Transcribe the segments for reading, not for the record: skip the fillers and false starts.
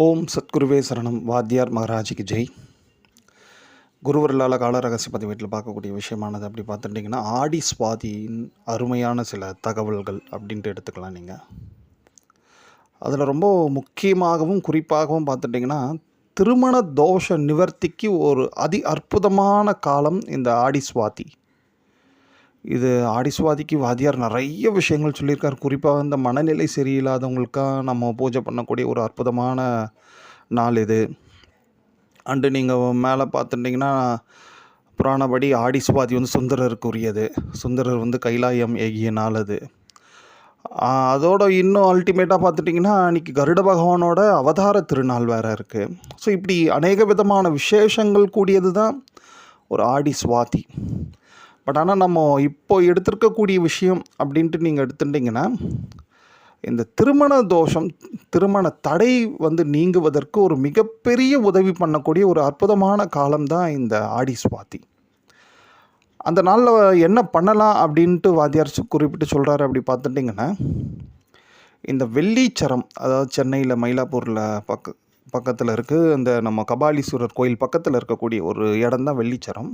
ஓம் சத்குருவே சரணம். வாத்தியார் மகாராஜிக்கு ஜெய். குருவர்களால் கால ரகசிய பதிவேட்டில் பார்க்கக்கூடிய விஷயமானது அப்படி பார்த்துட்டிங்கன்னா, ஆடி சுவாதியின் அருமையான சில தகவல்கள் அப்படின்ட்டு எடுத்துக்கலாம். நீங்கள் அதில் ரொம்ப முக்கியமாகவும் குறிப்பாகவும் பார்த்துட்டிங்கன்னா, திருமண தோஷ நிவர்த்திக்கு ஒரு அற்புதமான காலம் இந்த ஆடி சுவாதி. இது ஆடி சுவாதிக்கு வாத்தியார் நிறைய விஷயங்கள் சொல்லியிருக்கார். குறிப்பாக இந்த மனநிலை சரியில்லாதவங்களுக்காக நம்ம பூஜை பண்ணக்கூடிய ஒரு அற்புதமான நாள் இது. அண்டு நீங்கள் மேலே பார்த்துட்டிங்கன்னா, புராணப்படி ஆடி சுவாதி வந்து சுந்தரருக்கு உரியது. சுந்தரர் வந்து கைலாயம் ஏகிய நாள் அது. அதோட இன்னும் அல்டிமேட்டாக பார்த்துட்டிங்கன்னா, அன்றைக்கி கருட பகவானோட அவதார திருநாள் வேறு இருக்குது. ஸோ இப்படி அநேக விதமான விசேஷங்கள் கூடியது தான் ஒரு ஆடி சுவாதி. பட் ஆனால் நம்ம இப்போ எடுத்திருக்கக்கூடிய விஷயம் அப்படின்ட்டு நீங்கள் எடுத்துட்டிங்கன்னா, இந்த திருமண தோஷம், திருமண தடை வந்து நீங்குவதற்கு ஒரு மிகப்பெரிய உதவி பண்ணக்கூடிய ஒரு அற்புதமான காலம்தான் இந்த ஆடி சுவாதி. அந்த நாளில் என்ன பண்ணலாம் அப்படின்ட்டு வாத்தியார் குறிப்பிட்டு சொல்கிறாரு. அப்படி பார்த்துட்டிங்கன்னா, இந்த வெள்ளீச்சரம், அதாவது சென்னையில் மயிலாப்பூரில் பக்கத்தில் இருக்குது. இந்த நம்ம கபாலீஸ்வரர் கோயில் பக்கத்தில் இருக்கக்கூடிய ஒரு இடம் தான் வெள்ளீச்சரம்.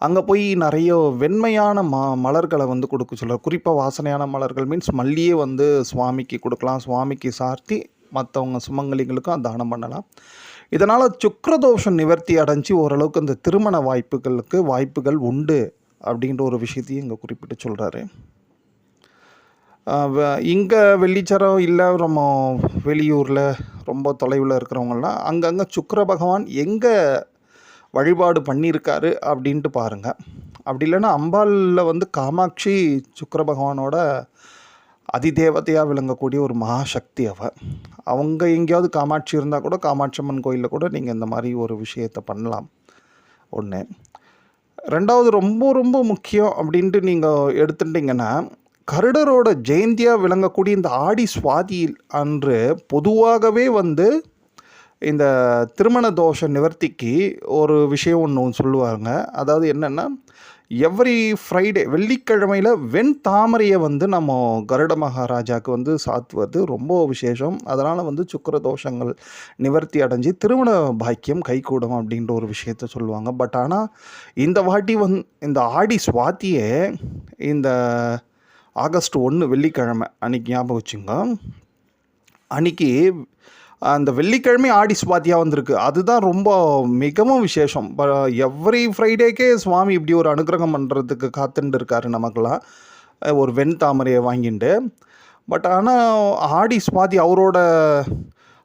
அங்கே போய் நிறைய வெண்மையான மலர்களை வந்து கொடுக்க சொல்கிறார். குறிப்பாக வாசனையான மலர்கள் மீன்ஸ் மல்லியே வந்து சுவாமிக்கு கொடுக்கலாம். சுவாமிக்கு சார்த்தி மற்றவங்க சுமங்கலிகளுக்கும் தானம் பண்ணலாம். இதனால் சுக்கிரதோஷம் நிவர்த்தி அடைஞ்சு ஓரளவுக்கு இந்த திருமண வாய்ப்புகள் உண்டு அப்படின்ற ஒரு விஷயத்தையும் இங்கே குறிப்பிட்டு சொல்கிறாரு. இங்கே வெள்ளிச்சரம் இல்லை, நம்ம வெளியூரில் ரொம்ப தொலைவில் இருக்கிறவங்களாம் அங்கங்கே சுக்கிர பகவான் எங்கே வழிபாடு பண்ணியிருக்காரு அப்படின்ட்டு பாருங்கள். அப்படி இல்லைன்னா அம்பாலில் வந்து காமாட்சி சுக்கிர பகவானோட அதிதேவதையாக விளங்கக்கூடிய ஒரு மகாசக்தி அவங்க எங்கேயாவது காமாட்சி இருந்தால் கூட காமாட்சி அம்மன் கோயிலில் கூட நீங்கள் இந்த மாதிரி ஒரு விஷயத்தை பண்ணலாம். ஒன்று. ரெண்டாவது, ரொம்ப ரொம்ப முக்கியம் அப்படின்ட்டு நீங்கள் எடுத்துட்டிங்கன்னா, கருடரோட ஜெயந்தியாக விளங்கக்கூடிய இந்த ஆடி சுவாதி அன்று பொதுவாகவே வந்து இந்த திருமண தோஷ நிவர்த்திக்கு ஒரு விஷயம் ஒன்று சொல்லுவாங்க. அதாவது என்னென்னா, எவ்ரி ஃப்ரைடே வெள்ளிக்கிழமையில் வெண் தாமரையை வந்து நம்ம கருட மகாராஜாவுக்கு வந்து சாத்துவது ரொம்ப விசேஷம். அதனால் வந்து சுக்கிர தோஷங்கள் நிவர்த்தி அடைஞ்சு திருமண பாக்கியம் கைகூடும் அப்படின்ற ஒரு விஷயத்த சொல்லுவாங்க. பட் ஆனால் இந்த வாட்டி இந்த ஆடி சுவாத்தியே இந்த ஆகஸ்ட் 1 வெள்ளிக்கிழமை அன்றைக்கி ஞாபகம் வச்சுங்க. அன்றைக்கி அந்த வெள்ளிக்கிழமை ஆடி சுவாத்தியாக வந்திருக்கு. அதுதான் ரொம்ப மிகவும் விசேஷம். எவ்ரி ஃப்ரைடேக்கே சுவாமி இப்படி ஒரு அனுகிரகம் பண்ணுறதுக்கு காத்துட்டு இருக்காரு நமக்கெல்லாம், ஒரு வெண் தாமரையை வாங்கிட்டு. பட் ஆனால் ஆடி சுவாதி அவரோட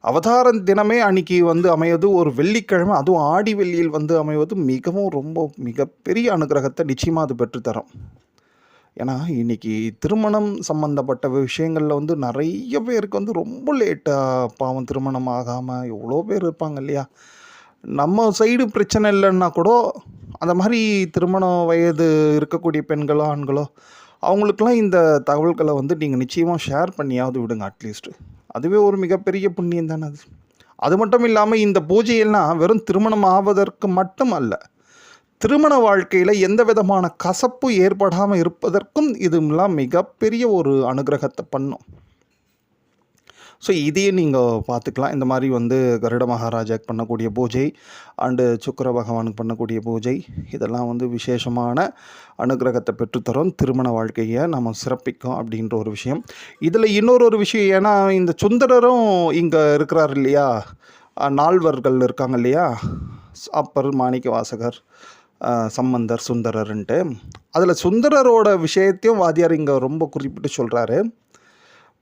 அவதார தினமே அன்றைக்கி வந்து அமைவது ஒரு வெள்ளிக்கிழமை, அதுவும் ஆடி வெள்ளியில் வந்து அமைவது மிகவும் மிகப்பெரிய அனுகிரகத்தை நிச்சயமாக அது பெற்றுத்தரும். ஏன்னா இன்றைக்கி திருமணம் சம்மந்தப்பட்ட விஷயங்களில் வந்து நிறைய பேருக்கு வந்து ரொம்ப லேட்டாக பாவம் திருமணம் ஆகாமல் எவ்வளோ பேர் இருப்பாங்க இல்லையா. நம்ம சைடு பிரச்சனை இல்லைன்னா கூட அந்த மாதிரி திருமண வயது இருக்கக்கூடிய பெண்களோ ஆண்களோ அவங்களுக்கெல்லாம் இந்த தகவல்களை வந்து நீங்கள் நிச்சயமாக ஷேர் பண்ணியாவது விடுங்க. அட்லீஸ்ட்டு அதுவே ஒரு மிகப்பெரிய புண்ணியம் தானே அது. அது மட்டும் இல்லாமல் இந்த பூஜையெல்லாம் வெறும் திருமணம் ஆவதற்கு மட்டும் அல்ல, திருமண வாழ்க்கையில் எந்த விதமான கசப்பு ஏற்படாமல் இருப்பதற்கும் இதுலாம் மிகப்பெரிய ஒரு அனுகிரகத்தை பண்ணும். ஸோ இதையும் நீங்கள் பார்த்துக்கலாம். இந்த மாதிரி வந்து கருட மகாராஜாவுக்கு பண்ணக்கூடிய பூஜை அண்டு சுக்கிர பகவானுக்கு பண்ணக்கூடிய பூஜை இதெல்லாம் வந்து விசேஷமான அனுகிரகத்தை பெற்றுத்தரும். திருமண வாழ்க்கையை நம்ம சிறப்பிக்கும் அப்படின்ற ஒரு விஷயம். இதில் இன்னொரு விஷயம், ஏன்னா இந்த சுந்தரரும் இங்கே இருக்கிறார் இல்லையா, நால்வர்கள் இருக்காங்க இல்லையா, அப்பர், மாணிக்க வாசகர், சம்பந்தர், சுந்தரர்ன்ட்டு. அதில் சுந்தரரோட விஷயத்தையும் வாத்தியார் இங்கே ரொம்ப குறிப்பிட்டு சொல்கிறாரு.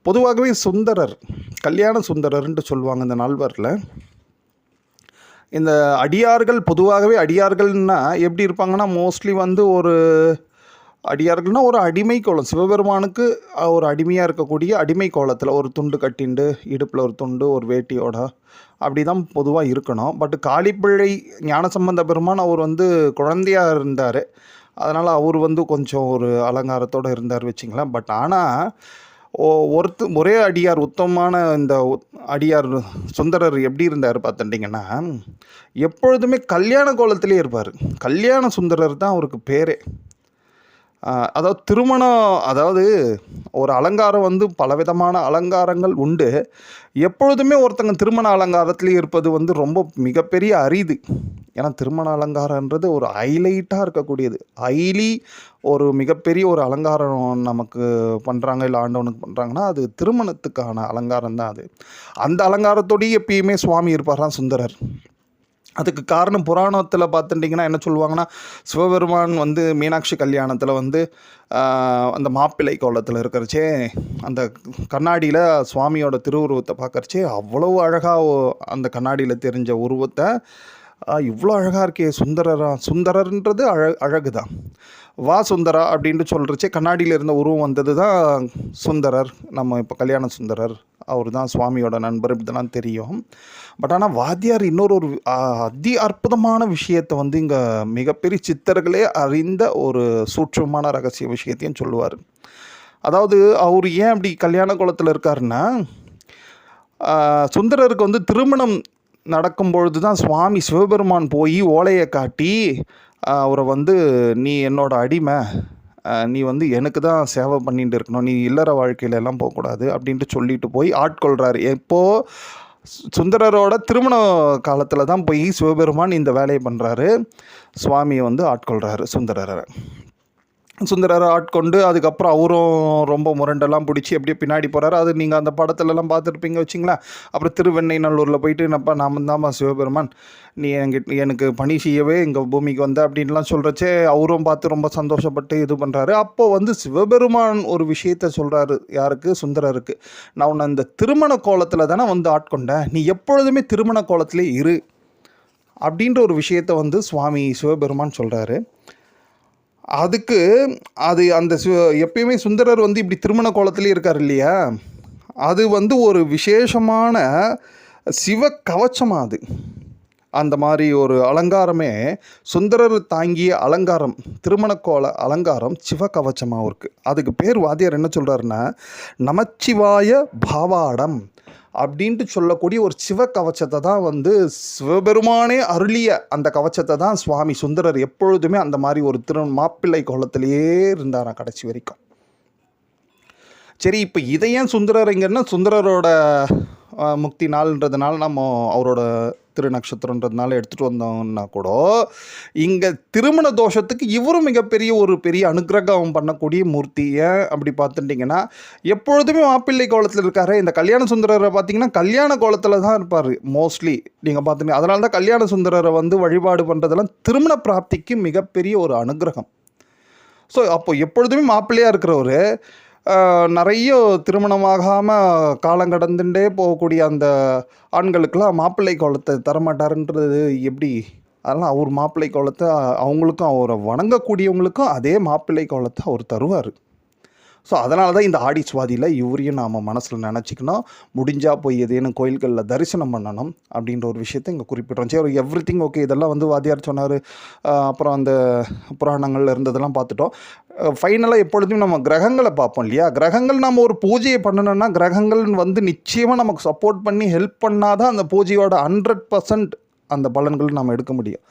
பொதுவாகவே சுந்தரர் கல்யாண சுந்தரர்ன்ட்டு சொல்லுவாங்க இந்த நால்வரில். இந்த அடியார்கள் பொதுவாகவே அடியார்கள்னால் எப்படி இருப்பாங்கன்னா, மோஸ்ட்லி வந்து ஒரு அடியார்கள்னால் ஒரு அடிமை கோலம், சிவபெருமானுக்கு ஒரு அடிமையாக இருக்கக்கூடிய அடிமை கோலத்தில் ஒரு துண்டு கட்டிண்டு இடுப்பில் ஒரு துண்டு ஒரு வேட்டியோட அப்படி தான் பொதுவாக இருக்கணும். பட் காளிப்பிள்ளை ஞானசம்பந்த பெருமான் அவர் வந்து குழந்தையாக இருந்தார். அதனால் அவர் வந்து கொஞ்சம் ஒரு அலங்காரத்தோடு இருந்தார் வச்சிங்களேன். பட் ஆனால் ஒரே அடியார், உத்தமமான இந்த அடியார் சுந்தரர் எப்படி இருந்தார் பார்த்துட்டிங்கன்னா, எப்பொழுதுமே கல்யாண கோலத்திலே இருப்பார். கல்யாண சுந்தரர் தான் அவருக்கு பேரே. அதாவது திருமணம், அதாவது ஒரு அலங்காரம் வந்து பலவிதமான அலங்காரங்கள் உண்டு. எப்பொழுதுமே ஒருத்தங்க திருமண அலங்காரத்திலே இருப்பது வந்து ரொம்ப மிகப்பெரிய அரிது. ஏன்னா திருமண அலங்காரன்றது ஒரு ஹைலைட்டாக இருக்கக்கூடியது. ஹைலி ஒரு மிகப்பெரிய ஒரு அலங்காரம் நமக்கு பண்ணுறாங்க, இல்லை ஆண்டவனுக்கு பண்ணுறாங்கன்னா அது திருமணத்துக்கான அலங்காரம் தான் அது. அந்த அலங்காரத்தோடய எப்பயுமே சுவாமி இருப்பாராம் சுந்தரர். அதுக்கு காரணம் புராணத்தில் பார்த்துட்டிங்கன்னா என்ன சொல்லுவாங்கன்னா, சிவபெருமான் வந்து மீனாட்சி கல்யாணத்தில் வந்து அந்த மாப்பிள்ளை கோலத்தில் இருக்கிறச்சே அந்த கண்ணாடியில் சுவாமியோட திருவுருவத்தை பார்க்கறச்சே அவ்வளவு அழகாக அந்த கண்ணாடியில் தெரிஞ்ச உருவத்தை இவ்வளோ அழகாக இருக்கே சுந்தரர்ன்றது அழகு தான். வா சுந்தரா அப்படின்ட்டு சொல்கிறச்சே கண்ணாடியில் இருந்த உருவம் வந்தது தான் சுந்தரர். நம்ம இப்போ கல்யாண சுந்தரர் அவர் தான் சுவாமியோட நண்பர், இப்படிதான் தெரியும். பட் ஆனால் வாத்தியார் இன்னொரு அதி அற்புதமான விஷயத்தை வந்து இங்கே மிகப்பெரிய சித்தர்களே அறிந்த ஒரு சூட்சமான ரகசிய விஷயத்தையும் சொல்லுவார். அதாவது அவர் ஏன் அப்படி கல்யாண கோலத்தில் இருக்காருன்னா, சுந்தரருக்கு வந்து திருமணம் நடக்கும்பொழுது தான் சுவாமி சிவபெருமான் போய் ஓலையை காட்டி அவரை வந்து நீ என்னோட அடிமை, நீ வந்து எனக்கு தான் சேவை பண்ணிட்டு இருக்கணும், நீ இல்லற வாழ்க்கையில எல்லாம் போகக்கூடாது அப்படின்ட்டு சொல்லிட்டு போய் ஆட்கொள்கிறாரு. எப்போது சுந்தரரோட திருமண காலத்தில் தான் போய் சிவபெருமான் இந்த வேலையை பண்ணுறாரு. சுவாமியை வந்து ஆட்கொள்கிறாரு சுந்தரரை ஆட்கொண்டு அதுக்கப்புறம் அவரும் ரொம்ப முரண்டெல்லாம் பிடிச்சி எப்படியே பின்னாடி போகிறாரு. அது நீங்கள் அந்த படத்துலலாம் பார்த்துருப்பீங்க வச்சிங்களேன். அப்புறம் திருவெண்ணைநல்லூரில் போயிட்டு என்னப்பா நாம தான்ப்பா சிவபெருமான், நீ எனக்கு பணி செய்யவே இங்கே பூமிக்கு வந்த அப்படின்லாம் சொல்கிறச்சே அவரும் பார்த்து ரொம்ப சந்தோஷப்பட்டு இது பண்ணுறாரு. அப்போது வந்து சிவபெருமான் ஒரு விஷயத்த சொல்கிறாரு யாருக்கு, சுந்தரருக்கு. நான் உன்னை இந்த திருமண கோலத்தில் தானே வந்து ஆட்கொண்டேன், நீ எப்பொழுதுமே திருமண கோலத்திலே இரு அப்படின்ற ஒரு விஷயத்த வந்து சுவாமி சிவபெருமான் சொல்கிறாரு. அதுக்கு அது அந்த எப்பயுமே சுந்தரர் வந்து இப்படி திருமண கோலத்திலே இருக்கார் இல்லையா, அது வந்து ஒரு விசேஷமான சிவ கவச்சமாக அது. அந்த மாதிரி ஒரு அலங்காரமே சுந்தரர் தாங்கிய அலங்காரம், திருமண கோல அலங்காரம் சிவகவச்சமாக இருக்குது. அதுக்கு பேர் வாத்தியார் என்ன சொல்கிறாருன்னா, நமச்சிவாய பாவாடம் அப்படின்ட்டு சொல்லக்கூடிய ஒரு சிவ கவச்சத்தை தான் வந்து சிவபெருமானே அருளிய அந்த கவச்சத்தை தான் சுவாமி சுந்தரர் எப்பொழுதுமே அந்த மாதிரி ஒரு மாப்பிள்ளை கோலத்திலேயே இருந்தாராம் கடைசி வரைக்கும். சரி, இப்போ இதை ஏன் சுந்தரருங்கன்னா, சுந்தரரோட முக்தி நாள்ன்றதுனால நம்ம அவரோட திருநக்ஷத்திரன்றதுனால எடுத்துகிட்டு வந்தோம்னா கூட, இங்கே திருமண தோஷத்துக்கு இவரும் மிகப்பெரிய ஒரு பெரிய அனுக்கிரகம் பண்ணக்கூடிய மூர்த்தி. ஏன் அப்படி பார்த்துட்டிங்கன்னா, எப்பொழுதுமே மாப்பிள்ளை கோலத்தில் இருக்காரு. இந்த கல்யாண சுந்தரரை பார்த்திங்கன்னா கல்யாண கோலத்தில் தான் இருப்பார் மோஸ்ட்லி நீங்கள் பார்த்துங்க. அதனால தான் கல்யாண சுந்தரரை வந்து வழிபாடு பண்ணுறதெல்லாம் திருமண பிராப்திக்கு மிகப்பெரிய ஒரு அனுக்கிரகம். ஸோ அப்போ எப்பொழுதுமே மாப்பிள்ளையாக இருக்கிறவர் நிறைய திருமணமாகாமல் காலங்கடந்துட்டே போகக்கூடிய அந்த ஆண்களுக்கெல்லாம் மாப்பிள்ளை கோலத்தை தரமாட்டாருன்றது எப்படி? அதனால் அவர் மாப்பிள்ளை கோலத்தை அவங்களுக்கும், அவரை வணங்கக்கூடியவங்களுக்கும் அதே மாப்பிள்ளை கோலத்தை அவர் தருவார். ஸோ அதனால தான் இந்த ஆடி சுவாதியில் இவரையும் நாம் மனசில் நினச்சிக்கணும். முடிஞ்சால் போய் ஏதேனும் கோயில்களில் தரிசனம் பண்ணணும் அப்படின்ற ஒரு விஷயத்தை இங்கே குறிப்பிட்றோம். சரி, எவ்ரிதிங் ஓகே, இதெல்லாம் வந்து வாத்தியார் சொன்னார். அப்புறம் அந்த புராணங்கள் இருந்ததெல்லாம் பார்த்துட்டோம். ஃபைனலாக எப்பொழுதும் நம்ம கிரகங்களை பார்ப்போம் இல்லையா. கிரகங்கள் நம்ம ஒரு பூஜையை பண்ணணும்னா கிரகங்கள் வந்து நிச்சயமாக நமக்கு சப்போர்ட் பண்ணி ஹெல்ப் பண்ணால் தான் அந்த பூஜையோட 100% அந்த பலன்கள் நம்ம எடுக்க முடியும்.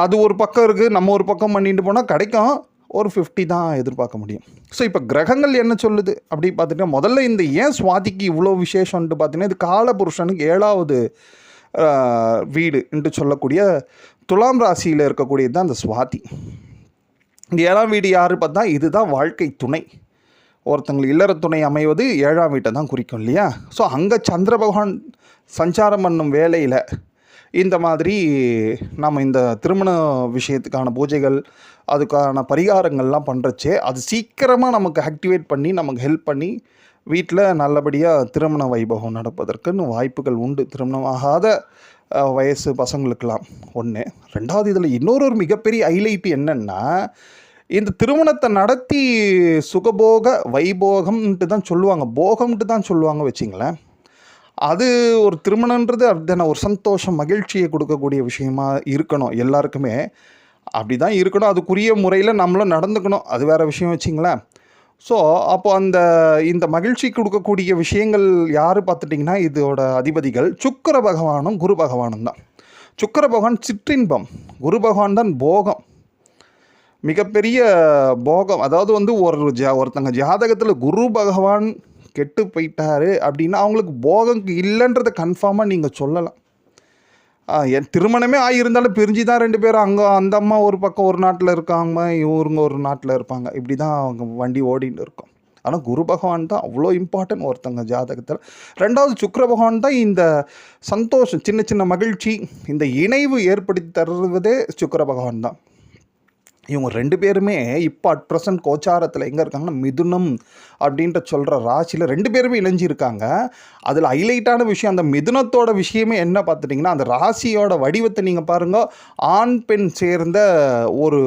அது ஒரு பக்கம் இருக்குது, நம்ம ஒரு பக்கம் பண்ணிட்டு போனால் கிடைக்கும், ஒரு 50 தான் எதிர்பார்க்க முடியும். ஸோ இப்போ கிரகங்கள் என்ன சொல்லுது அப்படி பார்த்துட்டா, முதல்ல இந்த ஏன் சுவாதிக்கு இவ்வளோ விசேஷம்ன்ட்டு பார்த்தீங்கன்னா, இது காலபுருஷனுக்கு 7வது வீடுன்ட்டு சொல்லக்கூடிய துலாம் ராசியில் இருக்கக்கூடியது தான் அந்த சுவாதி. இந்த 7ஆம் வீடு யார் பார்த்தா, இதுதான் வாழ்க்கை துணை. ஒருத்தங்களுக்கு இல்லற துணை அமைவது 7ஆம் வீட்டை தான் குறிக்கும் இல்லையா. ஸோ அங்கே சந்திர பகவான் சஞ்சாரம் பண்ணும் வேலையில் இந்த மாதிரி நம்ம இந்த திருமண விஷயத்துக்கான பூஜைகள், அதுக்கான பரிகாரங்கள்லாம் பண்ணுறச்சே அது சீக்கிரமாக நமக்கு ஆக்டிவேட் பண்ணி நமக்கு ஹெல்ப் பண்ணி வீட்டில் நல்லபடியாக திருமண வைபவம் நடப்பதற்குன்னு வாய்ப்புகள் உண்டு. திருமணம் ஆகாத வயசு பசங்களுக்கெல்லாம் ஒன்று. ரெண்டாவது, இதில் இன்னொரு மிகப்பெரிய ஹைலைட்டு என்னென்னா, இந்த திருமணத்தை நடத்தி சுகபோக வைபோகம்ன்ட்டு தான் சொல்லுவாங்க, போகம்ன்ட்டு தான் சொல்லுவாங்க வச்சிங்களேன். அது ஒரு திருமணன்றது அதுதானே ஒரு சந்தோஷம், மகிழ்ச்சியை கொடுக்கக்கூடிய விஷயமா இருக்கணும். எல்லாருக்குமே அப்படி தான் இருக்கணும். அதுக்குரிய முறையில் நம்மளும் நடந்துக்கணும், அது வேறு விஷயம் வச்சிங்களேன். ஸோ அப்போ இந்த மகிழ்ச்சி கொடுக்கக்கூடிய விஷயங்கள் யார் பார்த்துட்டிங்கன்னா, இதோட அதிபதிகள் சுக்கிர பகவானும் குரு பகவானும் தான். சுக்கிர பகவான் சிற்றின்பம், குரு பகவான் தான் போகம். மிகப்பெரிய போகம். அதாவது வந்து ஒருத்தங்க ஜாதகத்தில் குரு பகவான் கெட்டு போயிட்டாரு அப்படின்னா அவங்களுக்கு போகம் இல்லைன்றதை கன்ஃபார்மாக நீங்கள் சொல்லலாம். என் திருமணமே ஆகியிருந்தாலும் பிரிஞ்சு தான் 2 பேரும் அங்கே அந்த அம்மா ஒரு பக்கம் ஒரு நாட்டில் இருக்காங்க, இவருங்க ஒரு நாட்டில் இருப்பாங்க. இப்படி தான் அவங்க வண்டி ஓடின்னு இருக்கும். ஆனால் குரு பகவான் தான் அவ்வளோ இம்பார்ட்டன்ட் ஒருத்தங்க ஜாதகத்தில். 2வது சுக்கிர பகவான் தான் இந்த சந்தோஷம், சின்ன சின்ன மகிழ்ச்சி, இந்த இணைவு ஏற்படுத்தி தருவதே சுக்கிர பகவான் தான். இவங்க 2 பேருமே இப்போ அட் ப்ரெசன்ட் கோச்சாரத்தில் எங்கே இருக்காங்கன்னா மிதுனம் அப்படின்ட்டு சொல்கிற ராசியில் 2 பேருமே இணைஞ்சிருக்காங்க. அதில் ஹைலைட்டான விஷயம் அந்த மிதுனத்தோட விஷயமே என்ன பார்த்துட்டிங்கன்னா, அந்த ராசியோட வடிவத்தை நீங்கள் பாருங்கள். ஆண் பெண் சேர்ந்த ஒரு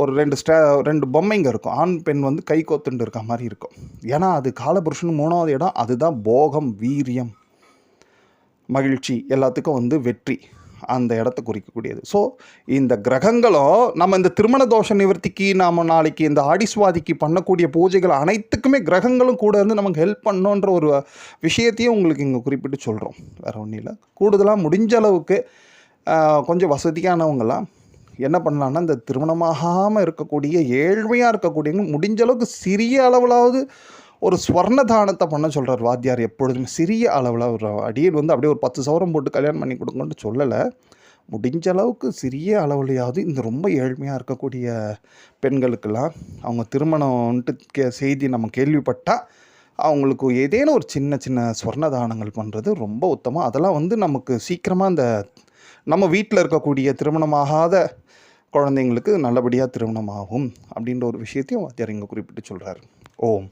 ஒரு 2 பொம்மைங்க இருக்கும். ஆண் பெண் வந்து கை கோத்துண்டு இருக்க மாதிரி இருக்கும். ஏன்னா அது காலபுருஷன் 3வது இடம். அதுதான் போகம், வீரியம், மகிழ்ச்சி, எல்லாத்துக்கும் வந்து வெற்றி, அந்த இடத்த குறிக்கக்கூடியது. ஸோ இந்த கிரகங்களும் நம்ம இந்த திருமண தோஷ நிவர்த்திக்கு நாம் நாளைக்கு இந்த ஆடிஸ்வாதிக்கு பண்ணக்கூடிய பூஜைகள் அனைத்துக்குமே கிரகங்களும் கூட இருந்து நமக்கு ஹெல்ப் பண்ணோன்ற ஒரு விஷயத்தையும் உங்களுக்கு இங்கே குறிப்பிட்டு சொல்கிறோம். வேறு ஒன்றும் இல்லை. கூடுதலாக முடிஞ்ச அளவுக்கு கொஞ்சம் வசதியானவங்களாம் என்ன பண்ணலான்னா, இந்த திருமணமாகாமல் இருக்கக்கூடிய ஏழ்மையாக இருக்கக்கூடியவங்க முடிஞ்ச அளவுக்கு சிறிய அளவிலாவது ஒரு ஸ்வர்ண தானத்தை பண்ண சொல்கிறார் வாத்தியார். எப்பொழுதுமே சிறிய அளவில் ஒரு அடியில் வந்து அப்படியே ஒரு 10 சவரம் போட்டு கல்யாணம் பண்ணி கொடுங்கன்னு சொல்லலை. முடிஞ்ச அளவுக்கு சிறிய அளவுலையாவது இந்த ரொம்ப ஏழ்மையாக இருக்கக்கூடிய பெண்களுக்கெல்லாம் அவங்க திருமணம்ன்ட்டு செய்தி நம்ம கேள்விப்பட்டால் அவங்களுக்கு ஏதேனும் ஒரு சின்ன சின்ன ஸ்வர்ண தானங்கள் பண்ணுறது ரொம்ப உத்தமம். அதெல்லாம் வந்து நமக்கு சீக்கிரமாக அந்த நம்ம வீட்டில் இருக்கக்கூடிய திருமணமாகாத குழந்தைங்களுக்கு நல்லபடியாக திருமணமாகும் அப்படின்ற ஒரு விஷயத்தையும் வாத்தியார் இங்கே குறிப்பிட்டு சொல்கிறார். ஓம்.